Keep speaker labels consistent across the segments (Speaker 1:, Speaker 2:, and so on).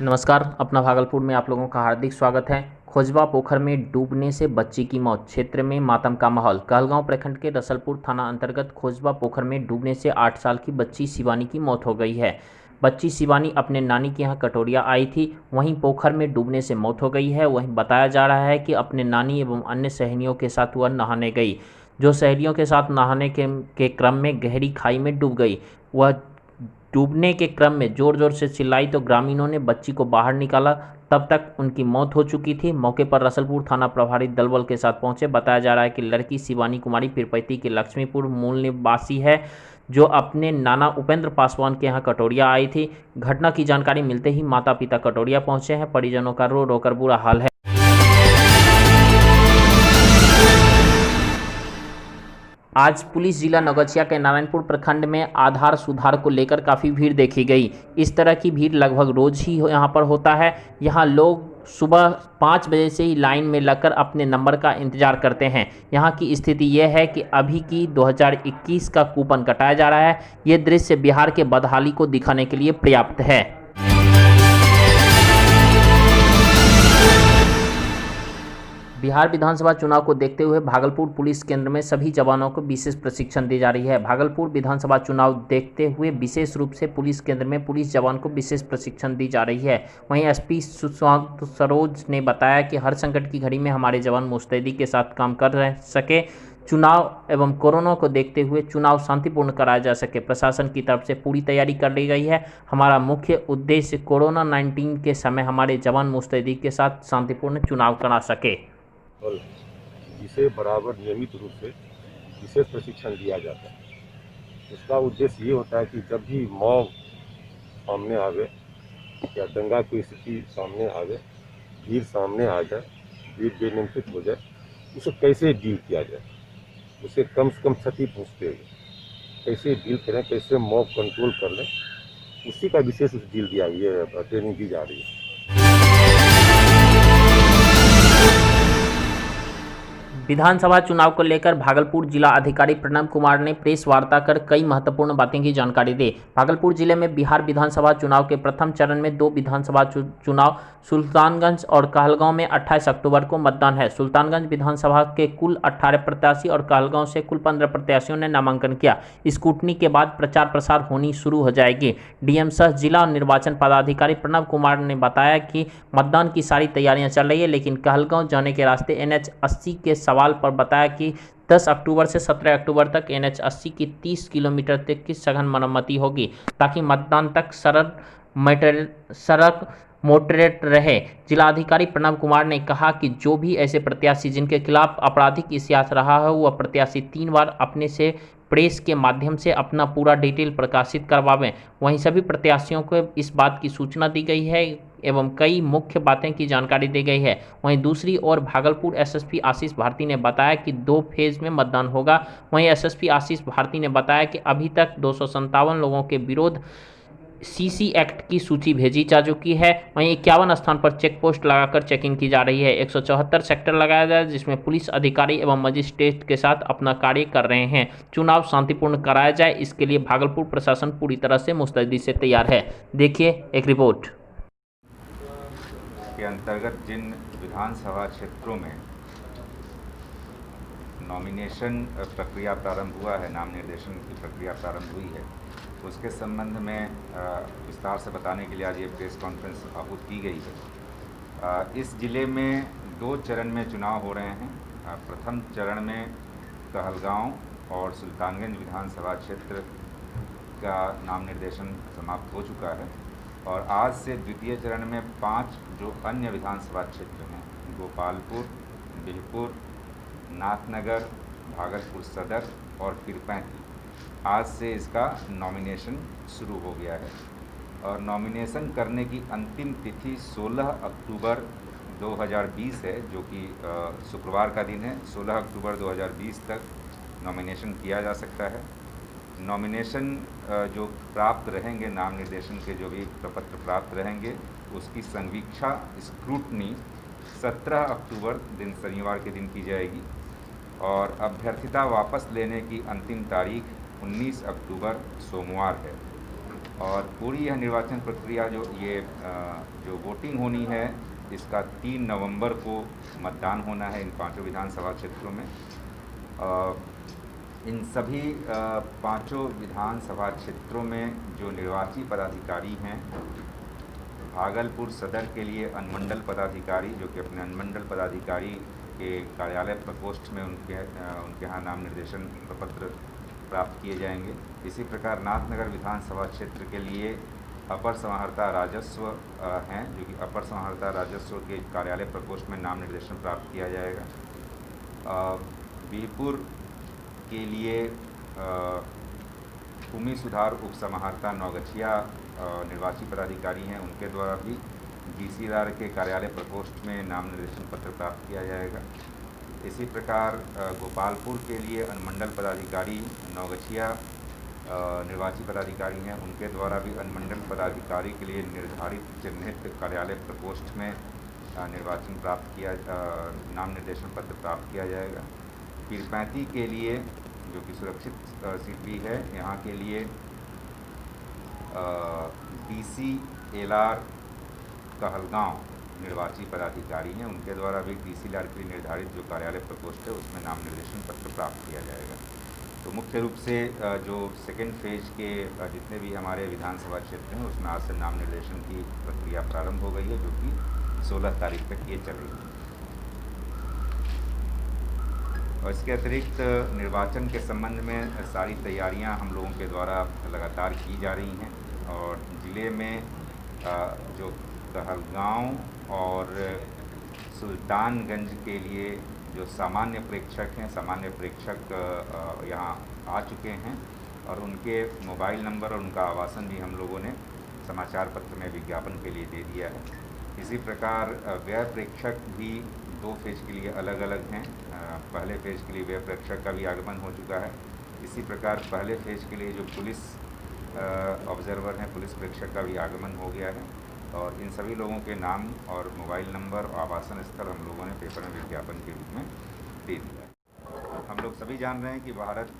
Speaker 1: नमस्कार। अपना भागलपुर में आप लोगों का हार्दिक स्वागत है। खोजवा पोखर में डूबने से बच्ची की मौत, क्षेत्र में मातम का माहौल। कहलगांव प्रखंड के रसलपुर थाना अंतर्गत खोजवा पोखर में डूबने से 8 साल की बच्ची शिवानी की मौत हो गई है। बच्ची शिवानी अपने नानी के यहाँ कटोरिया आई थी, वहीं पोखर में डूबने से मौत हो गई है। वहीं बताया जा रहा है कि अपने नानी एवं अन्य सहेलियों के साथ वह नहाने गई, जो सहेलियों के साथ नहाने के क्रम में गहरी खाई में डूब गई। वह डूबने के क्रम में जोर जोर से चिल्लाई तो ग्रामीणों ने बच्ची को बाहर निकाला, तब तक उनकी मौत हो चुकी थी। मौके पर रसलपुर थाना प्रभारी दलबल के साथ पहुंचे। बताया जा रहा है कि लड़की शिवानी कुमारी पीरपैती के लक्ष्मीपुर मूल निवासी है, जो अपने नाना उपेंद्र पासवान के यहाँ कटोरिया आई थी। घटना की जानकारी मिलते ही माता पिता कटोरिया पहुंचे हैं। परिजनों का रो रो कर बुरा हाल है। आज पुलिस जिला नौगछिया के नारायणपुर प्रखंड में आधार सुधार को लेकर काफ़ी भीड़ देखी गई। इस तरह की भीड़ लगभग रोज ही यहाँ पर होता है। यहाँ लोग सुबह 5 बजे से ही लाइन में लगकर अपने नंबर का इंतजार करते हैं। यहाँ की स्थिति यह है कि अभी की 2021 का कूपन कटाया जा रहा है। ये दृश्य बिहार के बदहाली को दिखाने के लिए पर्याप्त है। बिहार विधानसभा चुनाव को देखते हुए भागलपुर पुलिस केंद्र में सभी जवानों को विशेष प्रशिक्षण दी जा रही है। भागलपुर विधानसभा चुनाव देखते हुए विशेष रूप से पुलिस केंद्र में पुलिस जवान को विशेष प्रशिक्षण दी जा रही है। वहीं एसपी सुशांत सरोज ने बताया कि हर संकट की घड़ी में हमारे जवान मुस्तैदी के साथ काम कर सके, चुनाव एवं कोरोना को देखते हुए चुनाव शांतिपूर्ण कराया जा सके। प्रशासन की तरफ से पूरी तैयारी कर ली गई है। हमारा मुख्य उद्देश्य कोरोना 19 के समय हमारे जवान मुस्तैदी के साथ शांतिपूर्ण चुनाव करा सके।
Speaker 2: जिसे बराबर नियमित रूप से विशेष प्रशिक्षण दिया जाता है। उसका उद्देश्य ये होता है कि जब भी मॉब सामने आवे या दंगा की स्थिति सामने आवे, भीड़ सामने आ जाए, भीड़ बेनियंत्रित हो जाए, उसे कैसे डील किया जाए, उसे कम से कम क्षति पहुँचते हुए कैसे डील करें, कैसे मॉब कंट्रोल कर लें, उसी का विशेष डील दिया, ये ट्रेनिंग दी जा रही है।
Speaker 1: विधानसभा चुनाव को लेकर भागलपुर जिला अधिकारी प्रणव कुमार ने प्रेस वार्ता कर कई महत्वपूर्ण बातें की जानकारी दी। भागलपुर जिले में बिहार विधानसभा चुनाव के प्रथम चरण में 2 विधानसभा चुनाव सुल्तानगंज और कहलगांव में 28 अक्टूबर को मतदान है। सुल्तानगंज विधानसभा के कुल 18 प्रत्याशी और कहलगांव से कुल 15 प्रत्याशियों ने नामांकन किया। स्कूटनी के बाद प्रचार प्रसार होनी शुरू हो जाएगी। डीएम सह जिला निर्वाचन पदाधिकारी प्रणव कुमार ने बताया कि मतदान की सारी तैयारियां चल रही है, लेकिन कहलगांव जाने के रास्ते NH 80 के सवाल पर बताया कि 10 अक्टूबर से 17 अक्टूबर तक NH 80 की 30 किलोमीटर तक की सघन मरम्मती होगी, ताकि मतदान तक सड़क मोटरेट रहे। जिलाधिकारी प्रणव कुमार ने कहा कि जो भी ऐसे प्रत्याशी जिनके खिलाफ आपराधिक इतिहास रहा है, वह प्रत्याशी 3 बार अपने से प्रेस के माध्यम से अपना पूरा डिटेल प्रकाशित करवावें। वहीं सभी प्रत्याशियों को इस बात की सूचना दी गई है एवं कई मुख्य बातें की जानकारी दी गई है। वहीं दूसरी ओर भागलपुर एसएसपी आशीष भारती ने बताया कि 2 फेज में मतदान होगा। वहीं एसएसपी आशीष भारती ने बताया कि अभी तक 257 लोगों के विरोध CC एक्ट की सूची भेजी जा चुकी है। वहीं 51 स्थान पर चेक पोस्ट लगाकर चेकिंग की जा रही है। 174 सेक्टर लगाया जाए, जिसमें पुलिस अधिकारी एवं मजिस्ट्रेट के साथ अपना कार्य कर रहे हैं। चुनाव शांतिपूर्ण कराया जाए, इसके लिए भागलपुर प्रशासन पूरी तरह से मुस्तैदी से तैयार है। देखिए एक रिपोर्ट।
Speaker 3: के अंतर्गत जिन विधानसभा क्षेत्रों में नॉमिनेशन प्रक्रिया प्रारंभ हुआ है, नाम निर्देशन की प्रक्रिया प्रारंभ हुई है, उसके संबंध में विस्तार से बताने के लिए आज ये प्रेस कॉन्फ्रेंस आहूत की गई है। इस जिले में 2 चरण में चुनाव हो रहे हैं। प्रथम चरण में कहलगांव और सुल्तानगंज विधानसभा क्षेत्र का नाम निर्देशन समाप्त हो चुका है, और आज से द्वितीय चरण में 5 जो अन्य विधानसभा क्षेत्र हैं, गोपालपुर, बिलपुर, नाथनगर, भागलपुर सदर और पीरपैंती, आज से इसका नॉमिनेशन शुरू हो गया है। और नॉमिनेशन करने की अंतिम तिथि 16 अक्टूबर 2020 है, जो कि शुक्रवार का दिन है। 16 अक्टूबर 2020 तक नॉमिनेशन किया जा सकता है। नॉमिनेशन जो प्राप्त रहेंगे, नाम निर्देशन के जो भी प्रपत्र प्राप्त रहेंगे, उसकी संवीक्षा स्क्रूटनी 17 अक्टूबर दिन शनिवार के दिन की जाएगी, और अभ्यर्थिता वापस लेने की अंतिम तारीख 19 अक्टूबर सोमवार है। और पूरी यह निर्वाचन प्रक्रिया जो वोटिंग होनी है, इसका 3 नवंबर को मतदान होना है इन 5 विधानसभा क्षेत्रों में। इन सभी 5 विधानसभा क्षेत्रों में जो निर्वाची पदाधिकारी हैं, भागलपुर सदर के लिए अनुमंडल पदाधिकारी जो कि अपने अनुमंडल पदाधिकारी के कार्यालय प्रकोष्ठ में उनके यहाँ नाम निर्देशन प्रपत्र प्राप्त किए जाएंगे। इसी प्रकार नाथनगर विधानसभा क्षेत्र के लिए अपर समाहर्ता राजस्व हैं, जो कि अपर समाहर्ता राजस्व के कार्यालय प्रकोष्ठ में नाम निर्देशन प्राप्त किया जाएगा। बीरपुर के लिए भूमि सुधार उप समाहर्ता नौगछिया निर्वाची पदाधिकारी हैं, उनके द्वारा भी डीसीदार के कार्यालय प्रकोष्ठ में नाम निर्देशन पत्र प्राप्त किया जाएगा। इसी प्रकार गोपालपुर के लिए अनुमंडल पदाधिकारी नौगछिया निर्वाची पदाधिकारी हैं, उनके द्वारा भी अनुमंडल पदाधिकारी के लिए निर्धारित चिन्हित कार्यालय प्रकोष्ठ में नाम निर्देशन पत्र प्राप्त किया जाएगा। पीरपैंती के लिए जो कि सुरक्षित सीट भी है, यहाँ के लिए DCLR कहलगांव निर्वाची पदाधिकारी हैं, उनके द्वारा भी DCLR के लिए निर्धारित जो कार्यालय प्रकोष्ठ है उसमें नाम निर्देशन पत्र प्राप्त किया जाएगा। तो मुख्य रूप से जो सेकेंड फेज के जितने भी हमारे विधानसभा क्षेत्र हैं उसमें आज से नाम निर्देशन की प्रक्रिया प्रारंभ हो गई है, जो कि 16 तारीख तक ये चलेगी। और इसके अतिरिक्त निर्वाचन के संबंध में सारी तैयारियां हम लोगों के द्वारा लगातार की जा रही हैं और ज़िले में जो कहलगांव और सुल्तानगंज के लिए जो सामान्य प्रेक्षक हैं, सामान्य प्रेक्षक यहाँ आ चुके हैं और उनके मोबाइल नंबर और उनका आवासन भी हम लोगों ने समाचार पत्र में विज्ञापन के लिए दे दिया है। इसी प्रकार व्यय प्रेक्षक भी 2 फेज के लिए अलग अलग हैं। पहले फेज के लिए व्यय प्रेक्षक का भी आगमन हो चुका है। इसी प्रकार पहले फेज के लिए जो पुलिस ऑब्जर्वर हैं, पुलिस प्रेक्षक का भी आगमन हो गया है और इन सभी लोगों के नाम और मोबाइल नंबर और आवासन स्थल हम लोगों ने पेपर में विज्ञापन के रूप में दे दिया है। हम लोग सभी जान रहे हैं कि भारत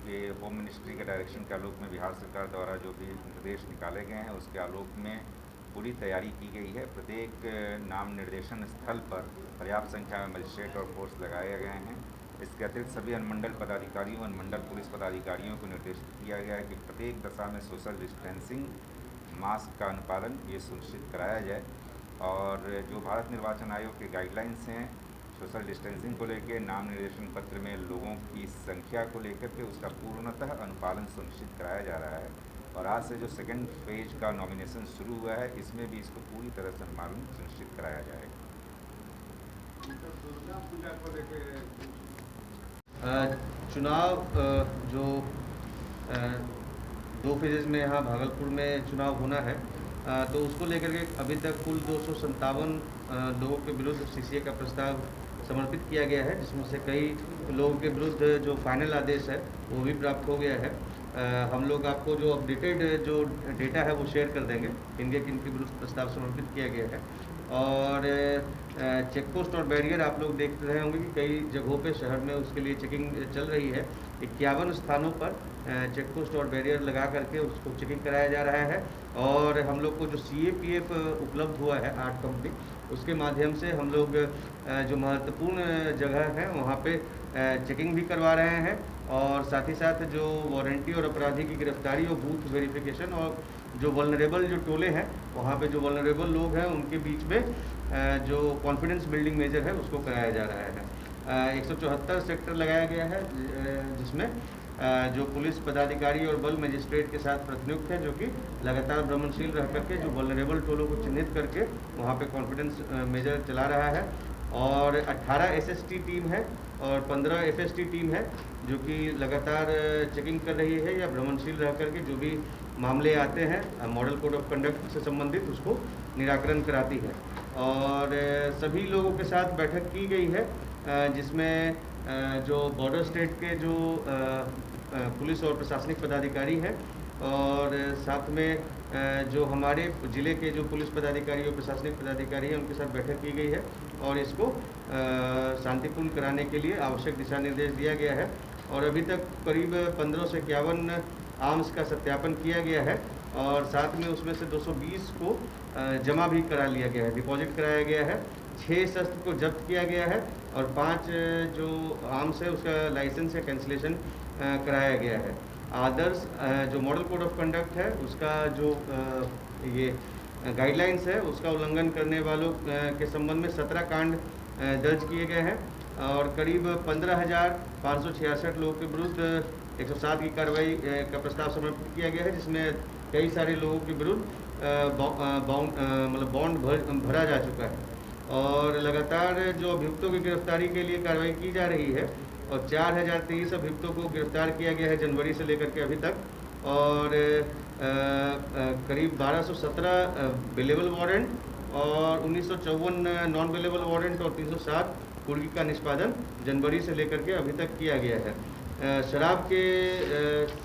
Speaker 3: के होम मिनिस्ट्री के डायरेक्शन के आलोक में बिहार सरकार द्वारा जो भी निर्देश निकाले गए हैं उसके आलोक में पूरी तैयारी की गई है। प्रत्येक नाम निर्देशन स्थल पर पर्याप्त संख्या में मजिस्ट्रेट और फोर्स लगाए गए हैं। इसके अतिरिक्त सभी अनुमंडल पदाधिकारियों, अनुमंडल पुलिस पदाधिकारियों को निर्देशित किया गया है कि प्रत्येक दशा में सोशल डिस्टेंसिंग, मास्क का अनुपालन ये सुनिश्चित कराया जाए और जो भारत निर्वाचन आयोग के गाइडलाइंस हैं सोशल डिस्टेंसिंग को लेकर, नाम निर्देशन पत्र में लोगों की संख्या को लेकर के उसका पूर्णतः अनुपालन सुनिश्चित कराया जा रहा है। और आज से जो सेकंड फेज का नॉमिनेशन शुरू हुआ है इसमें भी इसको पूरी तरह से अनुपालन सुनिश्चित कराया जाएगा।
Speaker 4: चुनाव जो 2 फेजेज़ में यहाँ भागलपुर में चुनाव होना है, तो उसको लेकर के अभी तक कुल 257 लोगों के विरुद्ध CCA का प्रस्ताव समर्पित किया गया है, जिसमें से कई लोगों के विरुद्ध जो फाइनल आदेश है वो भी प्राप्त हो गया है। हम लोग आपको जो अपडेटेड जो डेटा है वो शेयर कर देंगे, किनके विरुद्ध प्रस्ताव समर्पित किया गया है। और चेक पोस्ट और बैरियर आप लोग देख रहे होंगे कि कई जगहों पे शहर में उसके लिए चेकिंग चल रही है। 51 स्थानों पर चेक पोस्ट और बैरियर लगा करके उसको चेकिंग कराया जा रहा है। और हम लोग को जो CAPF उपलब्ध हुआ है 8 कंपनी, उसके माध्यम से हम लोग जो महत्वपूर्ण जगह है वहाँ पे चेकिंग भी करवा रहे हैं और साथ ही साथ जो वारंटी और अपराधी की गिरफ्तारी और बूथ वेरिफिकेशन और जो वल्नरेबल जो टोले हैं वहाँ पे जो वल्नरेबल लोग हैं उनके बीच में जो कॉन्फिडेंस बिल्डिंग मेजर है उसको कराया जा रहा है। 174 सेक्टर लगाया गया है, जिसमें जो पुलिस पदाधिकारी और बल मजिस्ट्रेट के साथ प्रतिनियुक्त है, जो कि लगातार भ्रमणशील रह करके जो वल्नरेबल टोलों को चिन्हित करके वहाँ पे कॉन्फिडेंस मेजर चला रहा है। और 18 SST टीम है और 15 FST टीम है जो कि लगातार चेकिंग कर रही है या भ्रमणशील रह करके जो भी मामले आते हैं मॉडल कोड ऑफ कंडक्ट से संबंधित उसको निराकरण कराती है। और सभी लोगों के साथ बैठक की गई है, जिसमें जो बॉर्डर स्टेट के जो पुलिस और प्रशासनिक पदाधिकारी हैं और साथ में जो हमारे ज़िले के जो पुलिस पदाधिकारी और प्रशासनिक पदाधिकारी हैं उनके साथ बैठक की गई है और इसको शांतिपूर्ण कराने के लिए आवश्यक दिशा निर्देश दिया गया है। और अभी तक करीब 15 से 51 आर्म्स का सत्यापन किया गया है और साथ में उसमें से 220 को जमा भी करा लिया गया है, डिपॉजिट कराया गया है। 6 शस्त्र को जब्त किया गया है और 5 जो आर्म्स है उसका लाइसेंस या कैंसिलेशन कराया गया है। आदर्श जो मॉडल कोड ऑफ कंडक्ट है उसका जो ये गाइडलाइंस है उसका उल्लंघन करने वालों के संबंध में 17 कांड दर्ज किए गए हैं और करीब 15,566 लोगों के विरुद्ध 107 की कार्रवाई का प्रस्ताव समर्पित किया गया है, जिसमें कई सारे लोगों के विरुद्ध बॉन्ड भरा जा चुका है और लगातार जो अभियुक्तों की गिरफ्तारी के लिए कार्रवाई की जा रही है और 4,023 अभियुक्तों को गिरफ्तार किया गया है जनवरी से लेकर के अभी तक और करीब 1217 बिलेबल वारंट और 1954 नॉन बिलेबल वारंट और 307 कुर्की का निष्पादन जनवरी से लेकर के अभी तक किया गया है। शराब के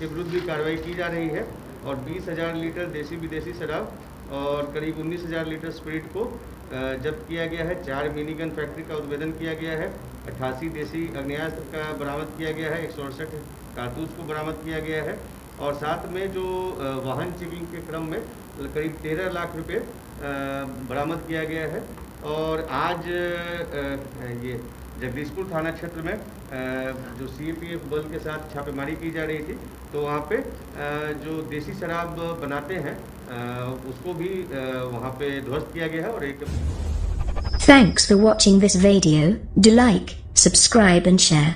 Speaker 4: विरुद्ध भी कार्रवाई की जा रही है और 20,000 लीटर देसी विदेशी शराब और करीब 19,000 लीटर स्पिरिट को जब्त किया गया है। 4 मिनी गन फैक्ट्री का उद्भेदन किया गया है। 88 देसी आग्नेयास्त्र का बरामद किया गया है। 168 कारतूस को बरामद किया गया है और साथ में जो वाहन चेकिंग के क्रम में करीब 13 लाख रुपए बरामद किया गया है। और आज ये जगदीशपुर थाना क्षेत्र में जो CAPF बल के साथ छापेमारी की जा रही थी तो वहाँ पे जो देसी शराब बनाते हैं उसको भी वहाँ पे ध्वस्त किया गया है और एक
Speaker 5: Thanks for watching this video. Do like, subscribe and share.